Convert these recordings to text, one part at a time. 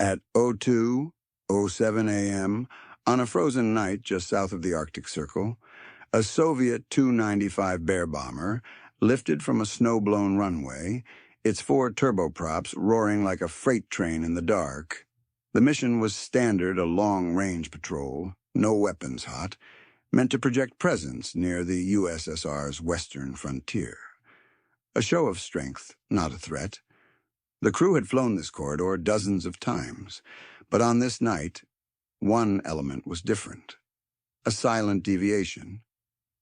At 02:07 a.m., on a frozen night just south of the Arctic Circle, a Soviet Tu-95 Bear bomber lifted from a snow-blown runway, its 4 turboprops roaring like a freight train in the dark. The mission was standard, a long-range patrol, no weapons hot, meant to project presence near the USSR's western frontier. A show of strength, not a threat. The crew had flown this corridor dozens of times, but on this night, one element was different. A silent deviation,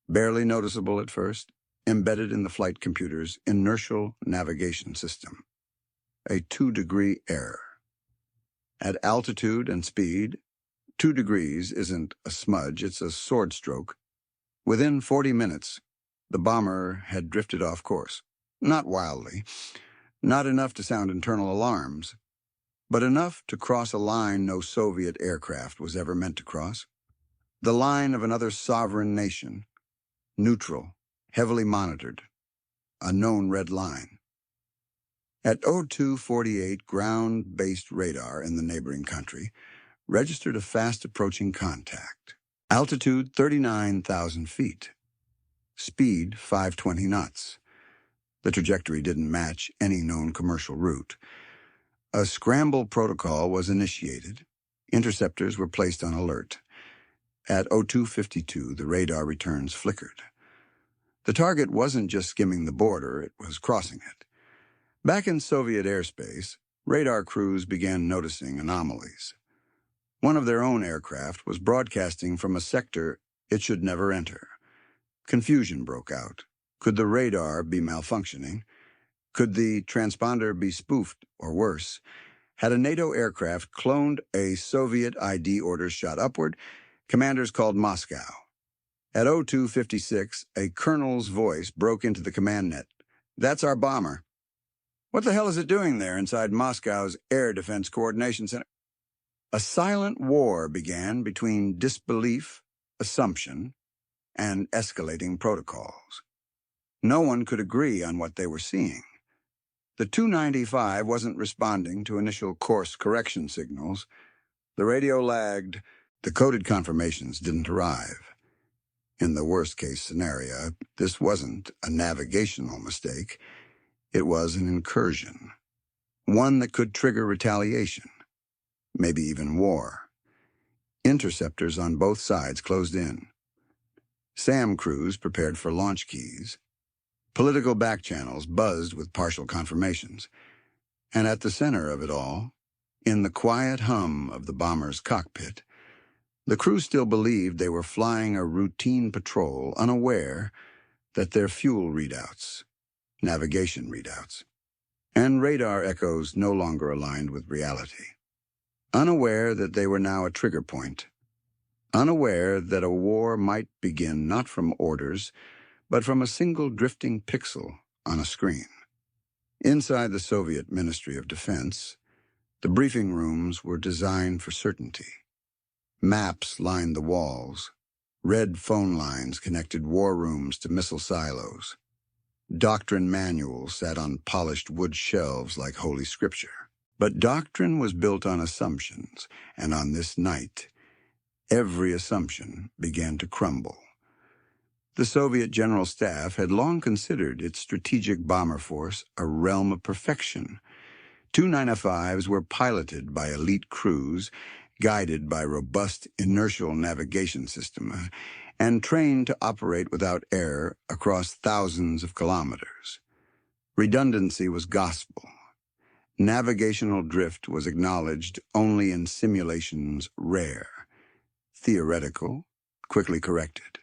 barely noticeable at first, embedded in the flight computer's inertial navigation system. A 2-degree error. At altitude and speed, 2 degrees isn't a smudge, it's a sword stroke. Within 40 minutes, the bomber had drifted off course. Not wildly, not enough to sound internal alarms, but enough to cross a line no Soviet aircraft was ever meant to cross. The line of another sovereign nation, neutral, heavily monitored, a known red line. At 02:48, ground-based radar in the neighboring country registered a fast-approaching contact. Altitude 39,000 feet. Speed 520 knots. The trajectory didn't match any known commercial route. A scramble protocol was initiated. Interceptors were placed on alert. At 02:52, the radar returns flickered. The target wasn't just skimming the border, it was crossing it. Back in Soviet airspace, radar crews began noticing anomalies. One of their own aircraft was broadcasting from a sector it should never enter. Confusion broke out. Could the radar be malfunctioning? Could the transponder be spoofed, or worse? Had a NATO aircraft cloned a Soviet ID order shot upward? Commanders called Moscow. At 02:56, a colonel's voice broke into the command net. "That's our bomber." "What the hell is it doing there inside Moscow's Air Defense Coordination Center?" A silent war began between disbelief, assumption, and escalating protocols. No one could agree on what they were seeing. The Tu-95 wasn't responding to initial course correction signals. The radio lagged. The coded confirmations didn't arrive. In the worst-case scenario, this wasn't a navigational mistake. It was an incursion, one that could trigger retaliation, maybe even war. Interceptors on both sides closed in. SAM crews prepared for launch keys. Political backchannels buzzed with partial confirmations. And at the center of it all, in the quiet hum of the bomber's cockpit, the crew still believed they were flying a routine patrol, unaware that their fuel readouts, navigation readouts, and radar echoes no longer aligned with reality. Unaware that they were now a trigger point. Unaware that a war might begin not from orders, but from a single drifting pixel on a screen. Inside the Soviet Ministry of Defense, the briefing rooms were designed for certainty. Maps lined the walls. Red phone lines connected war rooms to missile silos. Doctrine manuals sat on polished wood shelves like Holy Scripture. But doctrine was built on assumptions, and on this night, every assumption began to crumble. The Soviet General Staff had long considered its strategic bomber force a realm of perfection. Tu-95s were piloted by elite crews, guided by robust inertial navigation system, and trained to operate without error across thousands of kilometers. Redundancy was gospel. Navigational drift was acknowledged only in simulations rare. Theoretical, quickly corrected.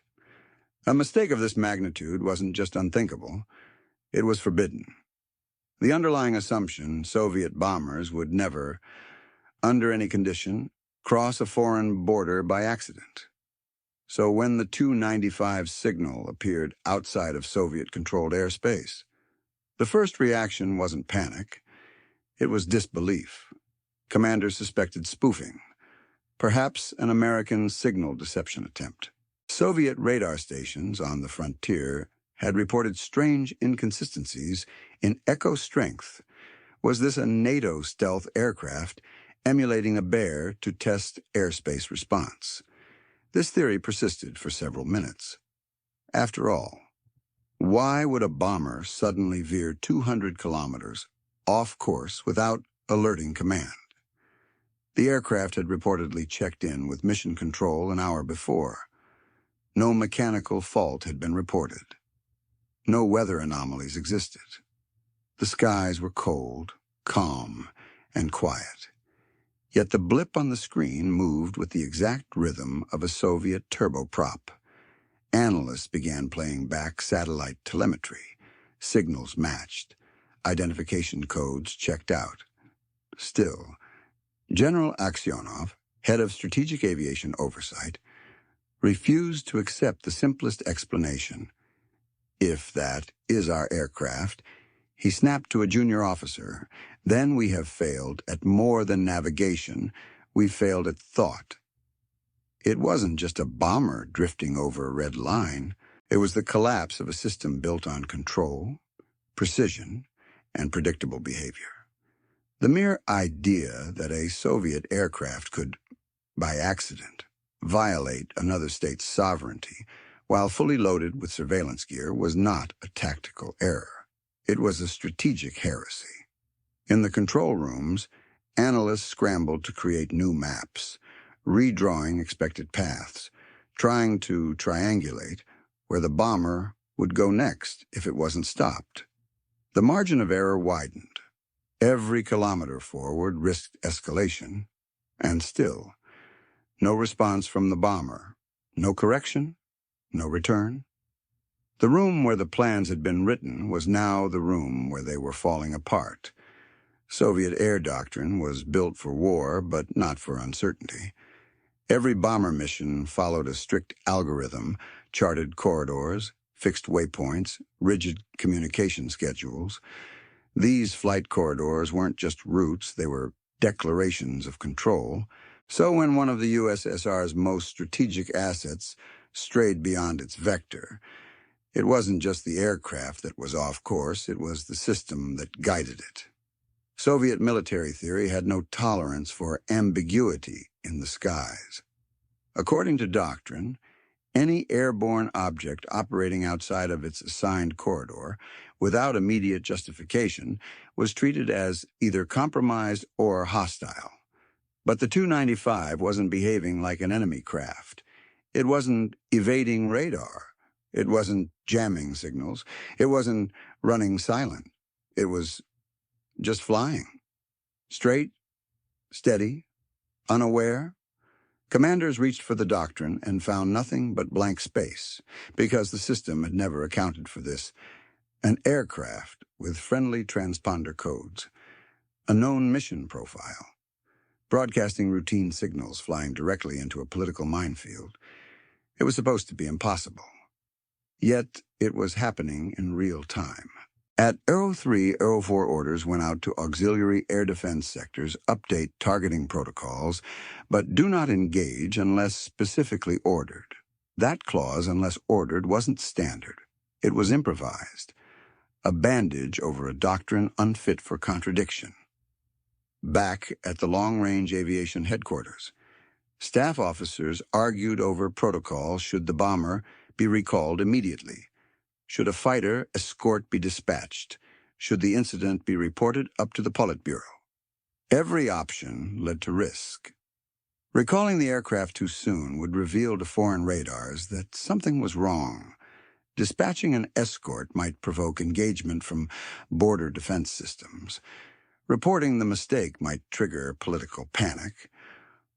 A mistake of this magnitude wasn't just unthinkable, it was forbidden. The underlying assumption Soviet bombers would never, under any condition, cross a foreign border by accident. So when the Tu-95 signal appeared outside of Soviet-controlled airspace, the first reaction wasn't panic, it was disbelief. Commanders suspected spoofing, perhaps an American signal deception attempt. Soviet radar stations on the frontier had reported strange inconsistencies in echo strength. Was this a NATO stealth aircraft emulating a bear to test airspace response. This theory persisted for several minutes. After all, why would a bomber suddenly veer 200 kilometers off course without alerting command? The aircraft had reportedly checked in with mission control an hour before. No mechanical fault had been reported. No weather anomalies existed. The skies were cold, calm, and quiet. Yet the blip on the screen moved with the exact rhythm of a Soviet turboprop. Analysts began playing back satellite telemetry. Signals matched. Identification codes checked out. Still, General Aksionov, head of Strategic Aviation Oversight, refused to accept the simplest explanation. If that is our aircraft, he snapped to a junior officer, then we have failed at more than navigation, we failed at thought. It wasn't just a bomber drifting over a red line. It was the collapse of a system built on control, precision, and predictable behavior. The mere idea that a Soviet aircraft could, by accident, violate another state's sovereignty while fully loaded with surveillance gear was not a tactical error. It was a strategic heresy. In the control rooms, analysts scrambled to create new maps, redrawing expected paths, trying to triangulate where the bomber would go next if it wasn't stopped. The margin of error widened. Every kilometer forward risked escalation, and still, no response from the bomber, no correction, no return. The room where the plans had been written was now the room where they were falling apart. Soviet air doctrine was built for war, but not for uncertainty. Every bomber mission followed a strict algorithm, charted corridors, fixed waypoints, rigid communication schedules. These flight corridors weren't just routes, they were declarations of control. So when one of the USSR's most strategic assets strayed beyond its vector, it wasn't just the aircraft that was off course, it was the system that guided it. Soviet military theory had no tolerance for ambiguity in the skies. According to doctrine, any airborne object operating outside of its assigned corridor, without immediate justification, was treated as either compromised or hostile. But the Tu-95 wasn't behaving like an enemy craft. It wasn't evading radar. It wasn't jamming signals. It wasn't running silent. It was just flying. Straight, steady, unaware. Commanders reached for the doctrine and found nothing but blank space, because the system had never accounted for this. An aircraft with friendly transponder codes, a known mission profile, broadcasting routine signals flying directly into a political minefield. It was supposed to be impossible. Yet it was happening in real time. At Aero 3, Aero 4 orders went out to auxiliary air defense sectors, update targeting protocols, but do not engage unless specifically ordered. That clause, unless ordered, wasn't standard. It was improvised, a bandage over a doctrine unfit for contradiction. Back at the long-range aviation headquarters, staff officers argued over protocol should the bomber be recalled immediately. Should a fighter escort be dispatched? Should the incident be reported up to the Politburo? Every option led to risk. Recalling the aircraft too soon would reveal to foreign radars that something was wrong. Dispatching an escort might provoke engagement from border defense systems. Reporting the mistake might trigger political panic,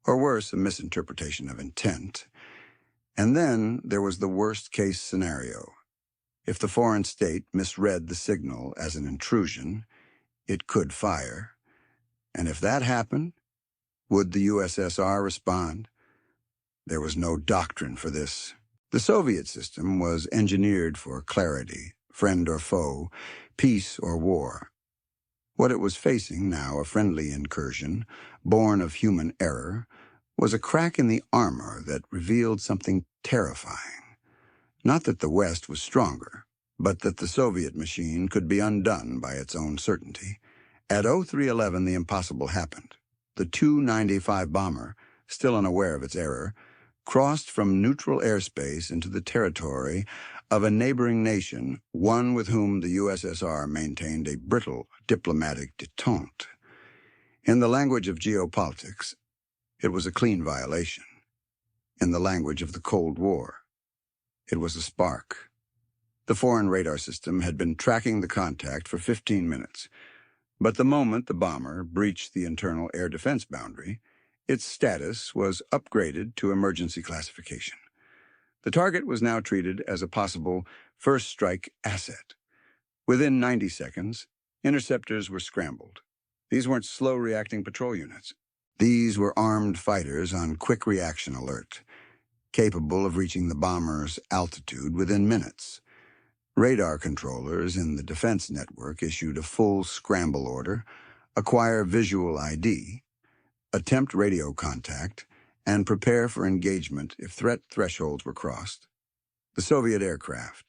or worse, a misinterpretation of intent. And then there was the worst-case scenario. If the foreign state misread the signal as an intrusion, it could fire. And if that happened, would the USSR respond? There was no doctrine for this. The Soviet system was engineered for clarity, friend or foe, peace or war. What it was facing now, a friendly incursion, born of human error, was a crack in the armor that revealed something terrifying. Not that the West was stronger, but that the Soviet machine could be undone by its own certainty. At 0311, the impossible happened. the Tu-95 bomber, still unaware of its error, crossed from neutral airspace into the territory of a neighboring nation, one with whom the USSR maintained a brittle diplomatic détente. In the language of geopolitics, it was a clean violation. In the language of the Cold War, it was a spark. The foreign radar system had been tracking the contact for 15 minutes, but the moment the bomber breached the internal air defense boundary, its status was upgraded to emergency classification. The target was now treated as a possible first strike asset. Within 90 seconds, interceptors were scrambled. These weren't slow-reacting patrol units. These were armed fighters on quick reaction alert, capable of reaching the bomber's altitude within minutes. Radar controllers in the defense network issued a full scramble order, acquire visual ID, attempt radio contact, and prepare for engagement if threat thresholds were crossed. The Soviet aircraft,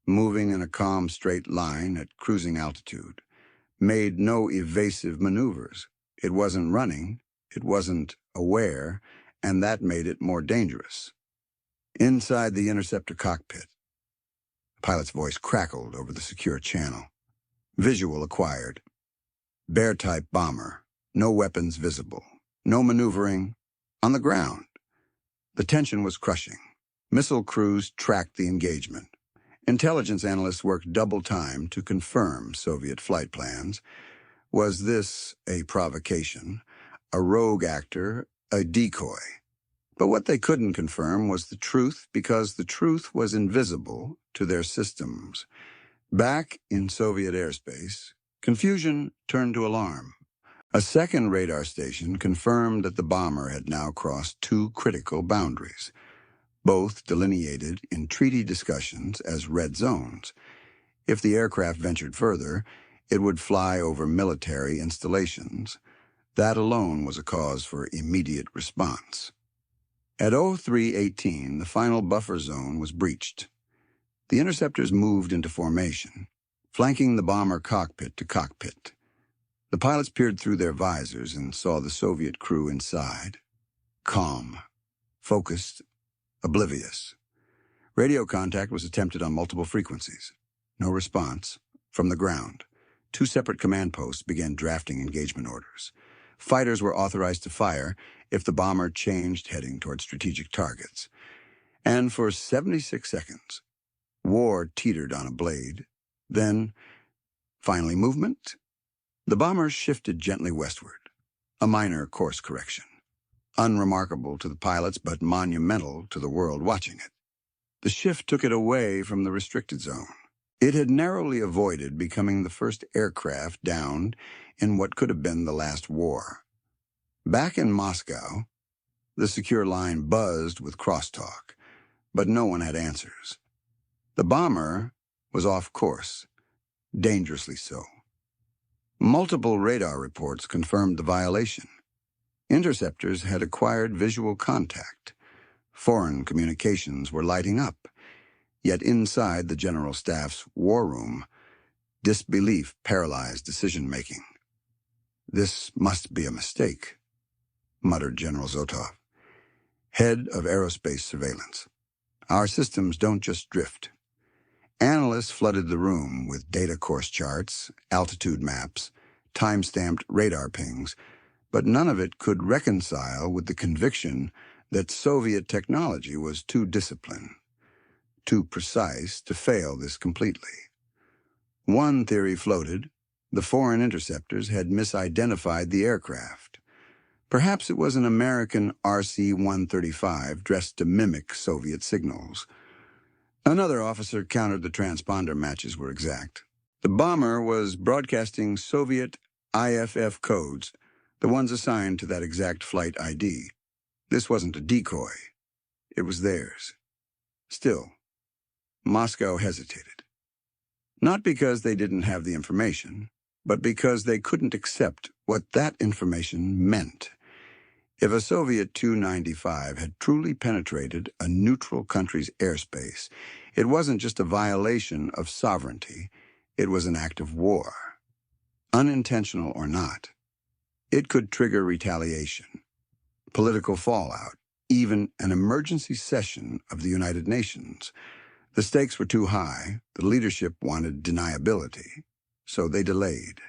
moving in a calm straight line at cruising altitude, made no evasive maneuvers. It wasn't running, it wasn't aware, and that made it more dangerous. Inside the interceptor cockpit, the pilot's voice crackled over the secure channel. Visual acquired. Bear-type bomber, no weapons visible, no maneuvering, on the ground. The tension was crushing. Missile crews tracked the engagement. Intelligence analysts worked double time to confirm Soviet flight plans. Was this a provocation, a rogue actor, a decoy? But what they couldn't confirm was the truth, because the truth was invisible to their systems. Back in Soviet airspace, confusion turned to alarm. A second radar station confirmed that the bomber had now crossed two critical boundaries, both delineated in treaty discussions as red zones. If the aircraft ventured further, it would fly over military installations. That alone was a cause for immediate response. At 03:18, the final buffer zone was breached. The interceptors moved into formation, flanking the bomber cockpit to cockpit. The pilots peered through their visors and saw the Soviet crew inside. Calm, focused, oblivious. Radio contact was attempted on multiple frequencies. No response. From the ground, two separate command posts began drafting engagement orders. Fighters were authorized to fire if the bomber changed heading toward strategic targets. And for 76 seconds, war teetered on a blade. Then, finally movement. The bomber shifted gently westward, a minor course correction. Unremarkable to the pilots, but monumental to the world watching it. The shift took it away from the restricted zone. It had narrowly avoided becoming the first aircraft downed in what could have been the last war. Back in Moscow, the secure line buzzed with crosstalk, but no one had answers. The bomber was off course, dangerously so. Multiple radar reports confirmed the violation. Interceptors had acquired visual contact. Foreign communications were lighting up. Yet inside the General Staff's war room, disbelief paralyzed decision-making. "This must be a mistake," muttered General Zotov, head of aerospace surveillance. "Our systems don't just drift." Analysts flooded the room with data course charts, altitude maps, time-stamped radar pings, but none of it could reconcile with the conviction that Soviet technology was too disciplined, too precise to fail this completely. One theory floated: the foreign interceptors had misidentified the aircraft. Perhaps it was an American RC-135 dressed to mimic Soviet signals. Another officer countered the transponder matches were exact. The bomber was broadcasting Soviet IFF codes, the ones assigned to that exact flight ID. This wasn't a decoy. It was theirs. Still, Moscow hesitated. Not because they didn't have the information, but because they couldn't accept what that information meant. If a Soviet Tu-95 had truly penetrated a neutral country's airspace, it wasn't just a violation of sovereignty, it was an act of war. Unintentional or not, It could trigger retaliation, political fallout, even an emergency session of the United Nations. The stakes were too high, the leadership wanted deniability, so they delayed.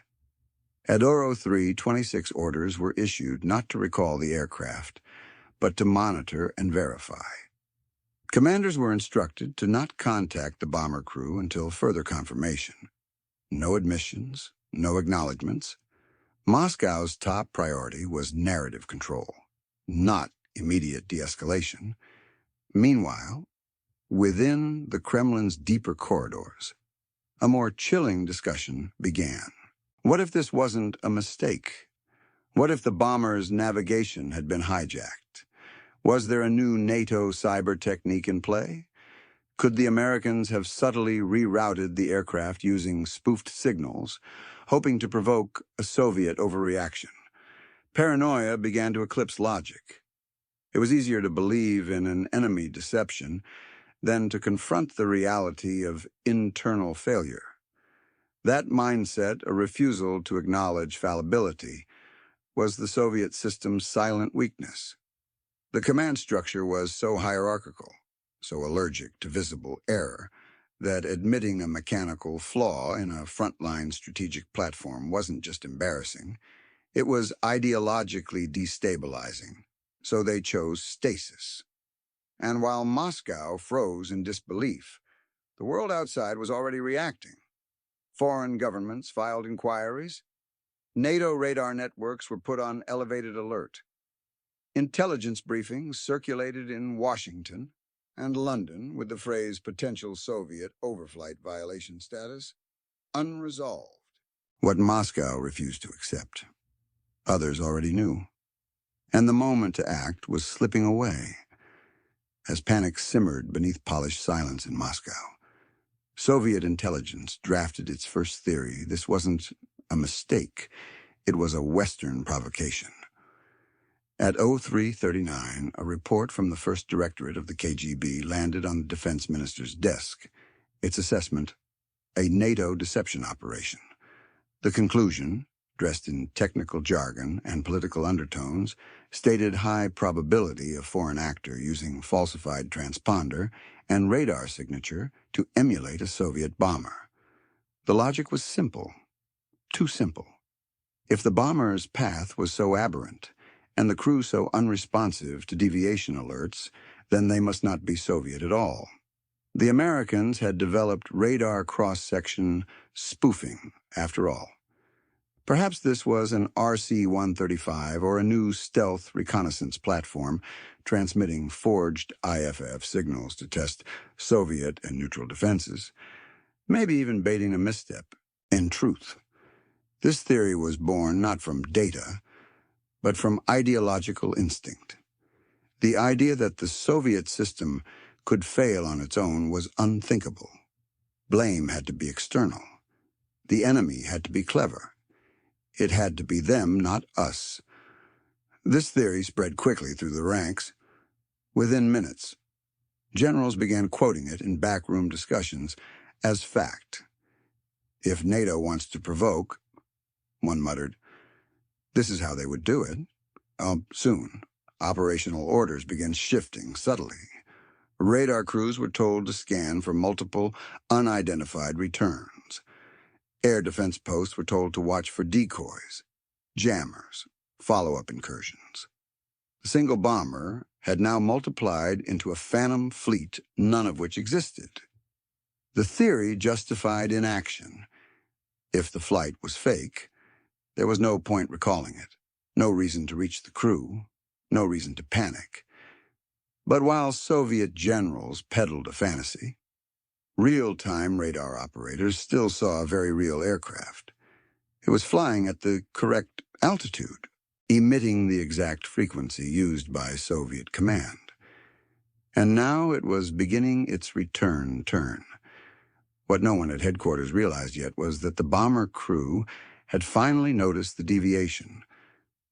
At Oro 3, 26 orders were issued not to recall the aircraft, but to monitor and verify. Commanders were instructed to not contact the bomber crew until further confirmation. No admissions, no acknowledgments. Moscow's top priority was narrative control, not immediate de-escalation. Meanwhile, within the Kremlin's deeper corridors, a more chilling discussion began. What if this wasn't a mistake? What if the bomber's navigation had been hijacked? Was there a new NATO cyber technique in play? Could the Americans have subtly rerouted the aircraft using spoofed signals, hoping to provoke a Soviet overreaction? Paranoia began to eclipse logic. It was easier to believe in an enemy deception than to confront the reality of internal failure. That mindset, a refusal to acknowledge fallibility, was the Soviet system's silent weakness. The command structure was so hierarchical, so allergic to visible error, that admitting a mechanical flaw in a frontline strategic platform wasn't just embarrassing, it was ideologically destabilizing. So they chose stasis. And while Moscow froze in disbelief, the world outside was already reacting. Foreign governments filed inquiries. NATO radar networks were put on elevated alert. Intelligence briefings circulated in Washington and London with the phrase potential Soviet overflight violation status unresolved. What Moscow refused to accept, others already knew. And the moment to act was slipping away. As panic simmered beneath polished silence in Moscow, Soviet intelligence drafted its first theory. This wasn't a mistake. It was a Western provocation. At 0339, a report from the First Directorate of the KGB landed on the defense minister's desk. Its assessment, a NATO deception operation. The conclusion, dressed in technical jargon and political undertones, stated high probability of foreign actor using falsified transponder and radar signature to emulate a Soviet bomber. The logic was simple, too simple. If the bomber's path was so aberrant, and the crew so unresponsive to deviation alerts, then they must not be Soviet at all. The Americans had developed radar cross-section spoofing, after all. Perhaps this was an RC-135 or a new stealth reconnaissance platform transmitting forged IFF signals to test Soviet and neutral defenses, maybe even baiting a misstep. In truth, this theory was born not from data, but from ideological instinct. The idea that the Soviet system could fail on its own was unthinkable. Blame had to be external. The enemy had to be clever. It had to be them, not us. This theory spread quickly through the ranks. Within minutes, generals began quoting it in backroom discussions as fact. If NATO wants to provoke, one muttered, this is how they would do it. Soon, operational orders began shifting subtly. Radar crews were told to scan for multiple unidentified returns. Air defense posts were told to watch for decoys, jammers, follow-up incursions. The single bomber had now multiplied into a phantom fleet, none of which existed. The theory justified inaction. If the flight was fake, there was no point recalling it, no reason to reach the crew, no reason to panic. But while Soviet generals peddled a fantasy, real-time radar operators still saw a very real aircraft. It was flying at the correct altitude, emitting the exact frequency used by Soviet command. And now it was beginning its return turn. What no one at headquarters realized yet was that the bomber crew had finally noticed the deviation.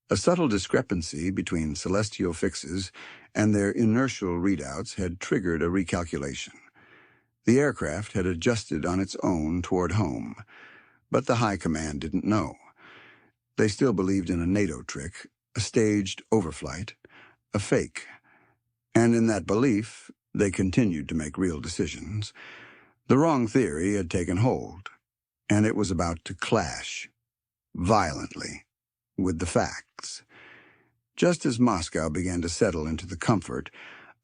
A subtle discrepancy between celestial fixes and their inertial readouts had triggered a recalculation. The aircraft had adjusted on its own toward home, but the high command didn't know. They still believed in a NATO trick, a staged overflight, a fake. And in that belief, they continued to make real decisions. The wrong theory had taken hold, and it was about to clash, violently, with the facts. Just as Moscow began to settle into the comfort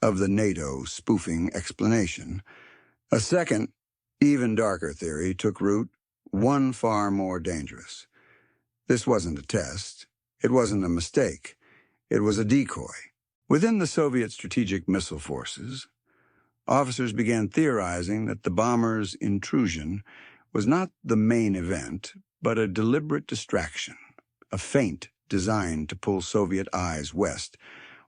of the NATO spoofing explanation, a second, even darker theory took root, one far more dangerous. This wasn't a test. It wasn't a mistake. It was a decoy. Within the Soviet strategic missile forces, officers began theorizing that the bomber's intrusion was not the main event, but a deliberate distraction, a feint designed to pull Soviet eyes west,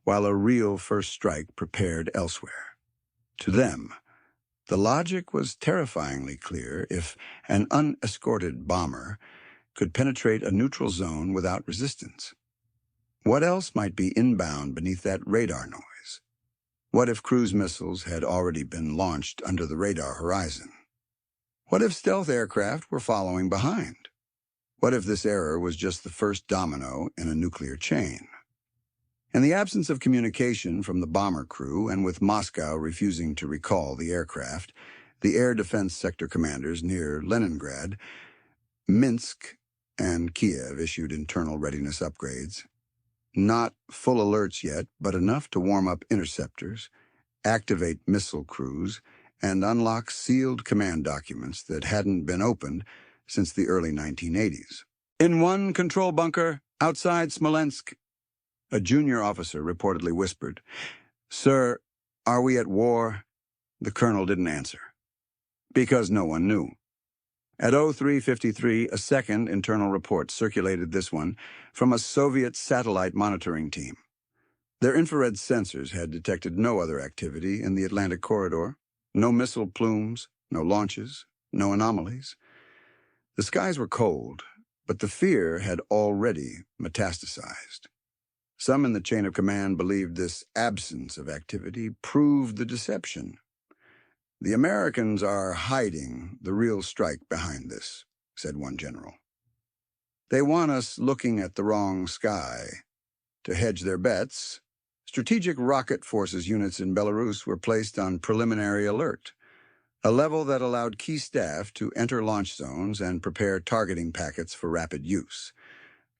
while a real first strike prepared elsewhere. To them, the logic was terrifyingly clear. If an unescorted bomber could penetrate a neutral zone without resistance, what else might be inbound beneath that radar noise? What if cruise missiles had already been launched under the radar horizon? What if stealth aircraft were following behind? What if this error was just the first domino in a nuclear chain? In the absence of communication from the bomber crew, and with Moscow refusing to recall the aircraft, the air defense sector commanders near Leningrad, Minsk, and Kiev issued internal readiness upgrades. Not full alerts yet, but enough to warm up interceptors, activate missile crews, and unlock sealed command documents that hadn't been opened since the early 1980s. In one control bunker outside Smolensk, a junior officer reportedly whispered, "Sir, are we at war?" The colonel didn't answer, because no one knew. At 03:53, a second internal report circulated, this one from a Soviet satellite monitoring team. Their infrared sensors had detected no other activity in the Atlantic corridor, no missile plumes, no launches, no anomalies. The skies were cold, but the fear had already metastasized. Some in the chain of command believed this absence of activity proved the deception. "The Americans are hiding the real strike behind this," said one general. "They want us looking at the wrong sky. To hedge their bets, Strategic Rocket Forces units in Belarus were placed on preliminary alert, a level that allowed key staff to enter launch zones and prepare targeting packets for rapid use.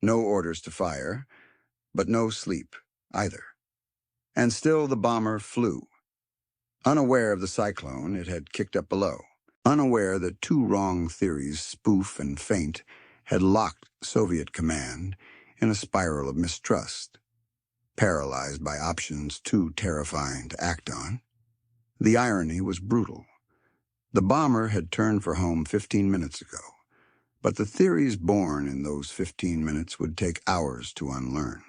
No orders to fire, but no sleep either. And still the bomber flew. Unaware of the cyclone it had kicked up below, unaware that two wrong theories, spoof and feint, had locked Soviet command in a spiral of mistrust, paralyzed by options too terrifying to act on. The irony was brutal. The bomber had turned for home 15 minutes ago, but the theories born in those 15 minutes would take hours to unlearn.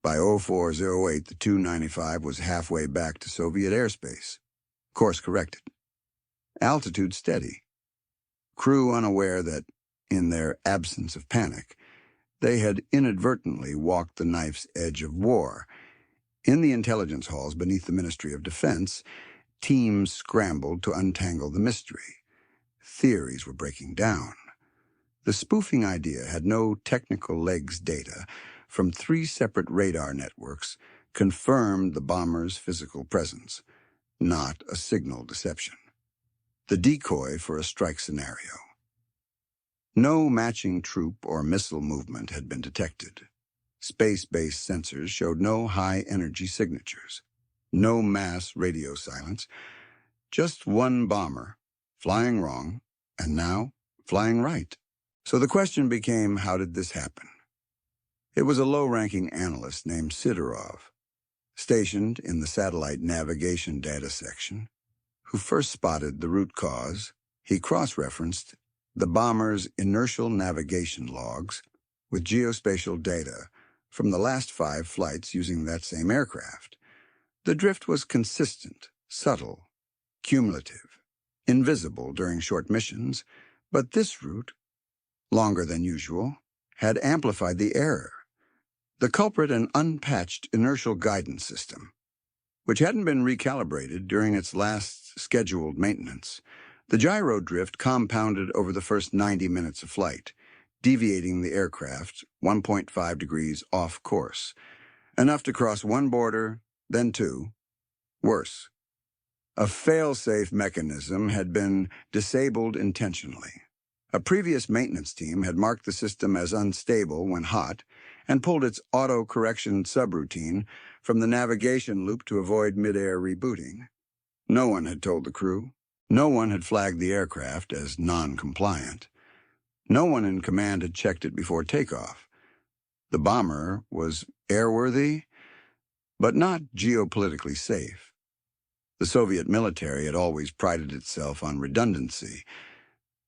By 0408, the Tu-95 was halfway back to Soviet airspace. Course corrected. Altitude steady. Crew unaware that, in their absence of panic, they had inadvertently walked the knife's edge of war. In the intelligence halls beneath the Ministry of Defense, teams scrambled to untangle the mystery. Theories were breaking down. The spoofing idea had no technical legs. Data from 3 separate radar networks confirmed the bomber's physical presence, not a signal deception. The decoy for a strike scenario. No matching troop or missile movement had been detected. Space-based sensors showed no high-energy signatures, no mass radio silence, just one bomber, flying wrong, and now flying right. So the question became, how did this happen? It was a low-ranking analyst named Sidorov, stationed in the satellite navigation data section, who first spotted the root cause. He cross-referenced the bomber's inertial navigation logs with geospatial data from the last 5 flights using that same aircraft. The drift was consistent, subtle, cumulative, invisible during short missions, but this route, longer than usual, had amplified the error. The culprit, an unpatched inertial guidance system, which hadn't been recalibrated during its last scheduled maintenance. The gyro drift compounded over the first 90 minutes of flight, deviating the aircraft 1.5 degrees off course, enough to cross one border, then two. Worse, a fail-safe mechanism had been disabled intentionally. A previous maintenance team had marked the system as unstable when hot and pulled its auto-correction subroutine from the navigation loop to avoid mid-air rebooting. No one had told the crew. No one had flagged the aircraft as non-compliant. No one in command had checked it before takeoff. The bomber was airworthy, but not geopolitically safe. The Soviet military had always prided itself on redundancy.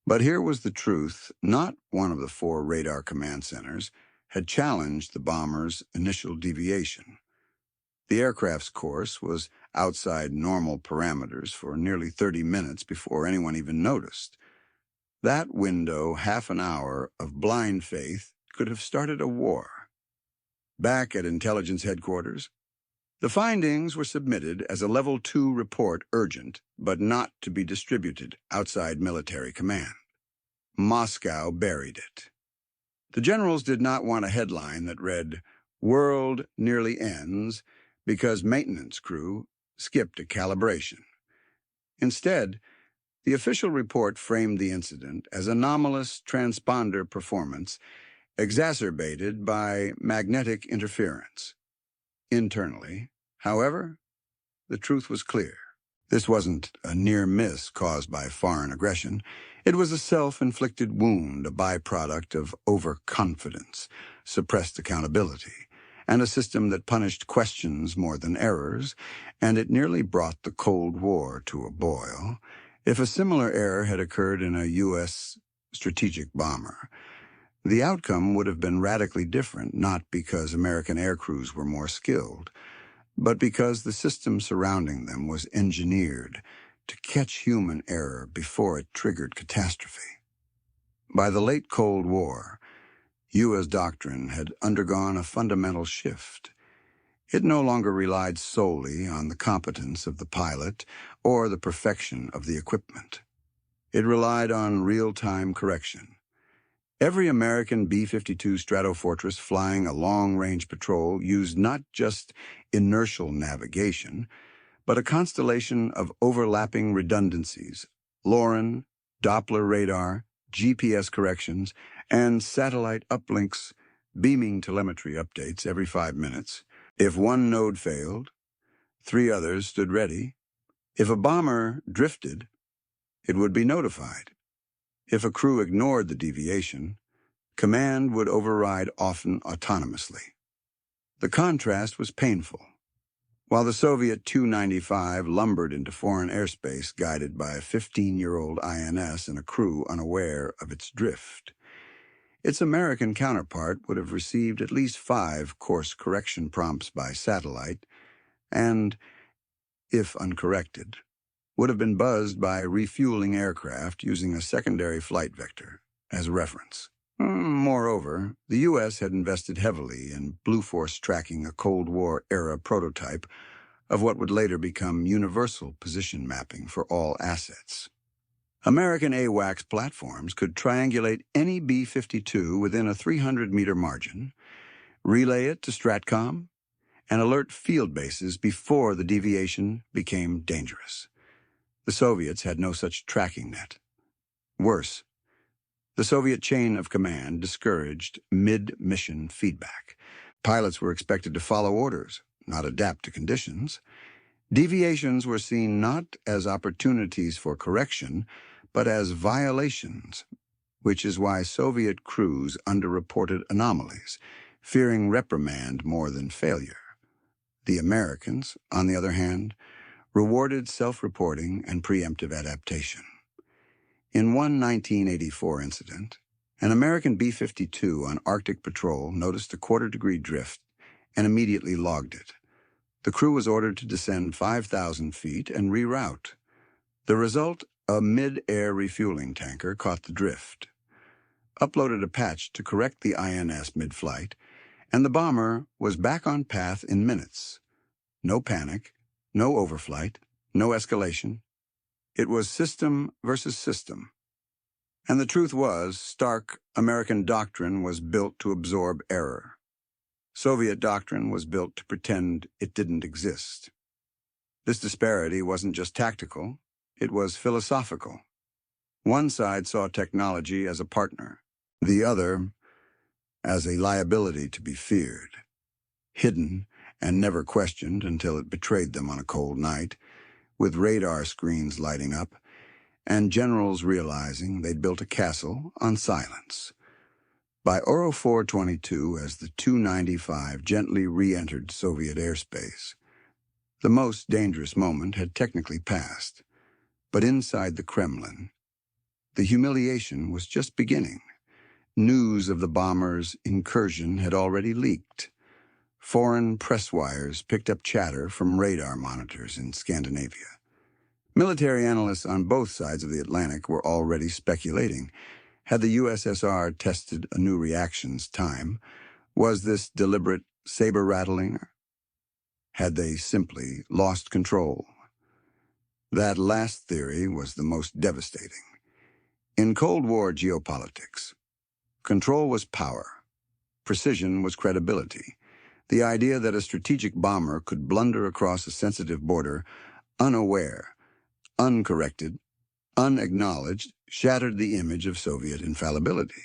But here was the truth. Not one of the 4 radar command centers had challenged the bomber's initial deviation. The aircraft's course was outside normal parameters for nearly 30 minutes before anyone even noticed. That window, half an hour of blind faith, could have started a war. Back at intelligence headquarters, the findings were submitted as a Level 2 report, urgent, but not to be distributed outside military command. Moscow buried it. The generals did not want a headline that read, "World nearly ends because maintenance crew skipped a calibration." Instead, the official report framed the incident as anomalous transponder performance exacerbated by magnetic interference. Internally, however, the truth was clear. This wasn't a near miss caused by foreign aggression. It was a self-inflicted wound, a byproduct of overconfidence, suppressed accountability, and a system that punished questions more than errors, and it nearly brought the Cold War to a boil. If a similar error had occurred in a U.S. strategic bomber, the outcome would have been radically different, not because American air crews were more skilled, but because the system surrounding them was engineered to catch human error before it triggered catastrophe. By the late Cold War, U.S. doctrine had undergone a fundamental shift. It no longer relied solely on the competence of the pilot or the perfection of the equipment. It relied on real-time correction. Every American B-52 Stratofortress flying a long-range patrol used not just inertial navigation, but a constellation of overlapping redundancies: LORAN, Doppler radar, GPS corrections, and satellite uplinks, beaming telemetry updates every 5 minutes. If one node failed, 3 others stood ready. If a bomber drifted, it would be notified. If a crew ignored the deviation, command would override, often autonomously. The contrast was painful. While the Soviet Tu-95 lumbered into foreign airspace guided by a 15-year-old INS and a crew unaware of its drift, its American counterpart would have received at least 5 course correction prompts by satellite and, if uncorrected, would have been buzzed by refueling aircraft using a secondary flight vector as a reference. Moreover, the U.S. had invested heavily in Blue Force tracking, a Cold War-era prototype of what would later become universal position mapping for all assets. American AWACS platforms could triangulate any B-52 within a 300-meter margin, relay it to STRATCOM, and alert field bases before the deviation became dangerous. The Soviets had no such tracking net. Worse, the Soviet chain of command discouraged mid-mission feedback. Pilots were expected to follow orders, not adapt to conditions. Deviations were seen not as opportunities for correction, but as violations, which is why Soviet crews underreported anomalies, fearing reprimand more than failure. The Americans, on the other hand, rewarded self-reporting and preemptive adaptation. In one 1984 incident, an American B-52 on Arctic patrol noticed a quarter-degree drift and immediately logged it. The crew was ordered to descend 5,000 feet and reroute. The result, a mid-air refueling tanker caught the drift, uploaded a patch to correct the INS mid-flight, and the bomber was back on path in minutes. No panic, no overflight, no escalation. It was system versus system. And the truth was, stark American doctrine was built to absorb error. Soviet doctrine was built to pretend it didn't exist. This disparity wasn't just tactical, it was philosophical. One side saw technology as a partner, the other as a liability to be feared, hidden and never questioned until it betrayed them on a cold night, with radar screens lighting up, and generals realizing they'd built a castle on silence. By Oro 422, as the Tu-95 gently re-entered Soviet airspace, the most dangerous moment had technically passed. But inside the Kremlin, the humiliation was just beginning. News of the bomber's incursion had already leaked. Foreign press wires picked up chatter from radar monitors in Scandinavia. Military analysts on both sides of the Atlantic were already speculating. Had the USSR tested a new reactions time? Was this deliberate saber-rattling? Had they simply lost control? That last theory was the most devastating. In Cold War geopolitics, control was power. Precision was credibility. The idea that a strategic bomber could blunder across a sensitive border, unaware, uncorrected, unacknowledged, shattered the image of Soviet infallibility.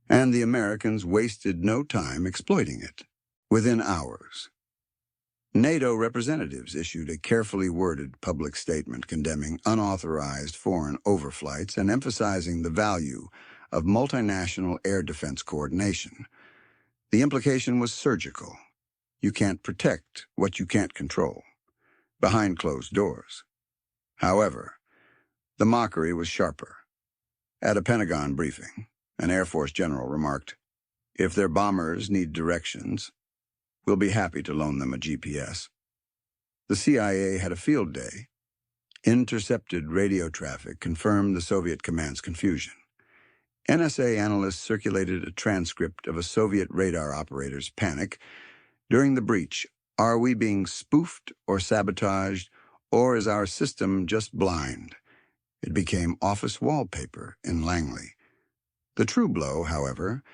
And the Americans wasted no time exploiting it. Within hours, NATO representatives issued a carefully worded public statement condemning unauthorized foreign overflights and emphasizing the value of multinational air defense coordination. The implication was surgical. You can't protect what you can't control, behind closed doors. However, the mockery was sharper. At a Pentagon briefing, an Air Force general remarked, "If their bombers need directions, we'll be happy to loan them a GPS." The CIA had a field day. Intercepted radio traffic confirmed the Soviet command's confusion. NSA analysts circulated a transcript of a Soviet radar operator's panic. During the breach, are we being spoofed or sabotaged, or is our system just blind? It became office wallpaper in Langley. The true blow, however,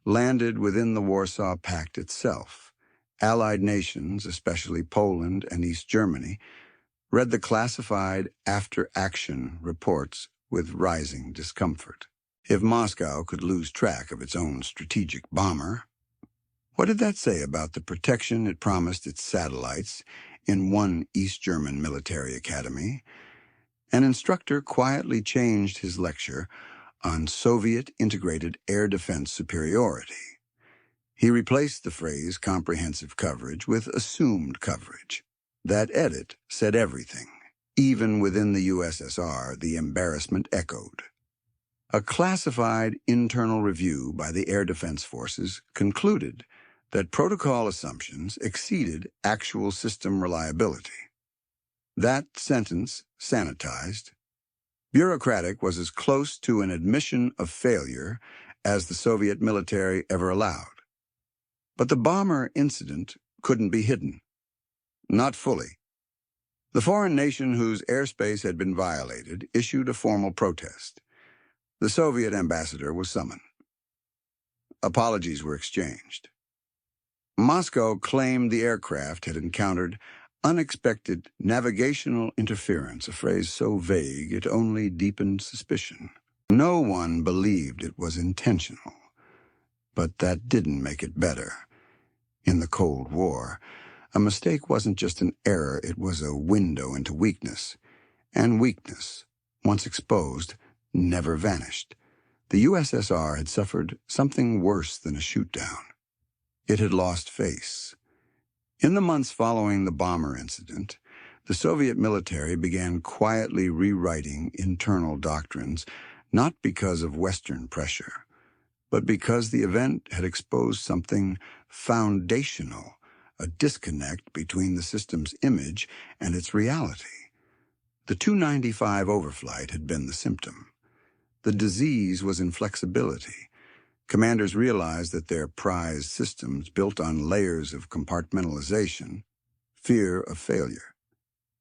landed within the Warsaw Pact itself. Allied nations, especially Poland and East Germany, read the classified after-action reports with rising discomfort. If Moscow could lose track of its own strategic bomber, what did that say about the protection it promised its satellites in one East German military academy? An instructor quietly changed his lecture on Soviet integrated air defense superiority. He replaced the phrase comprehensive coverage with assumed coverage. That edit said everything. Even within the USSR, the embarrassment echoed. A classified internal review by the Air Defense Forces concluded that protocol assumptions exceeded actual system reliability. That sentence, sanitized, bureaucratic, was as close to an admission of failure as the Soviet military ever allowed. But the bomber incident couldn't be hidden. Not fully. The foreign nation whose airspace had been violated issued a formal protest. The Soviet ambassador was summoned. Apologies were exchanged. Moscow claimed the aircraft had encountered unexpected navigational interference, a phrase so vague it only deepened suspicion. No one believed it was intentional, but that didn't make it better. In the Cold War, a mistake wasn't just an error, it was a window into weakness. And weakness, once exposed, never vanished. The USSR had suffered something worse than a shoot-down. It had lost face. In the months following the bomber incident, the Soviet military began quietly rewriting internal doctrines, not because of Western pressure, but because the event had exposed something foundational, a disconnect between the system's image and its reality. The Tu-95 overflight had been the symptom. The disease was inflexibility. Commanders realized that their prized systems, built on layers of compartmentalization, fear of failure,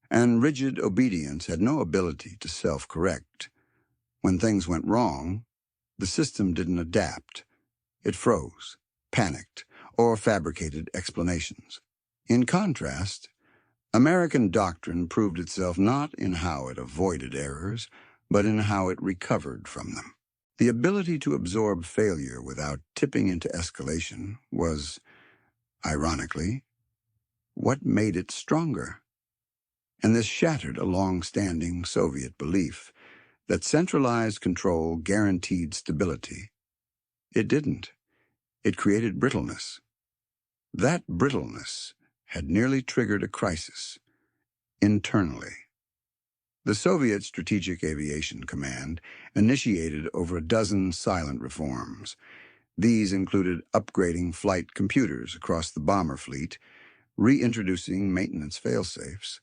and rigid obedience, had no ability to self-correct. When things went wrong, the system didn't adapt. It froze, panicked, or fabricated explanations. In contrast, American doctrine proved itself not in how it avoided errors, but in how it recovered from them. The ability to absorb failure without tipping into escalation was, ironically, what made it stronger. And this shattered a long-standing Soviet belief that centralized control guaranteed stability. It didn't. It created brittleness. That brittleness had nearly triggered a crisis internally. The Soviet Strategic Aviation Command initiated over a dozen silent reforms. These included upgrading flight computers across the bomber fleet, reintroducing maintenance failsafes,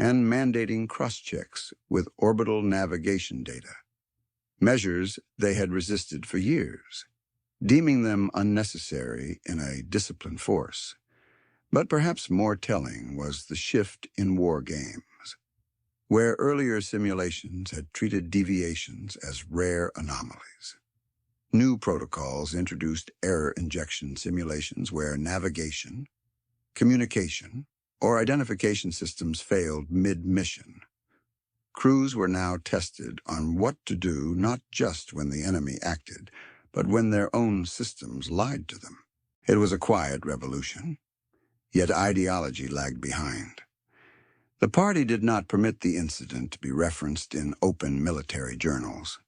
and mandating cross-checks with orbital navigation data. Measures they had resisted for years, deeming them unnecessary in a disciplined force. But perhaps more telling was the shift in war games, where earlier simulations had treated deviations as rare anomalies. New protocols introduced error injection simulations where navigation, communication, or identification systems failed mid-mission. Crews were now tested on what to do not just when the enemy acted, but when their own systems lied to them. It was a quiet revolution, yet ideology lagged behind. The party did not permit the incident to be referenced in open military journals.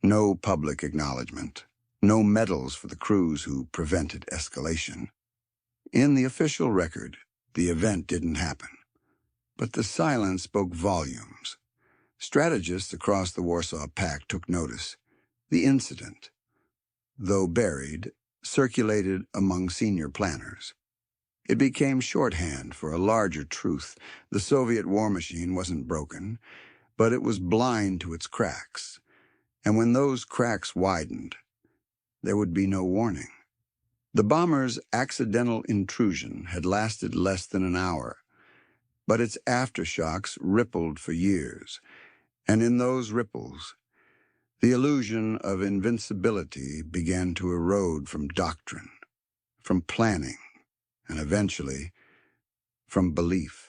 No public acknowledgement, no medals for the crews who prevented escalation. In the official record, the event didn't happen, but the silence spoke volumes. Strategists across the Warsaw Pact took notice. The incident, though buried, circulated among senior planners. It became shorthand for a larger truth. The Soviet war machine wasn't broken, but it was blind to its cracks. And when those cracks widened, there would be no warning. The bomber's accidental intrusion had lasted less than an hour, but its aftershocks rippled for years. And in those ripples, the illusion of invincibility began to erode from doctrine, from planning, and eventually from belief.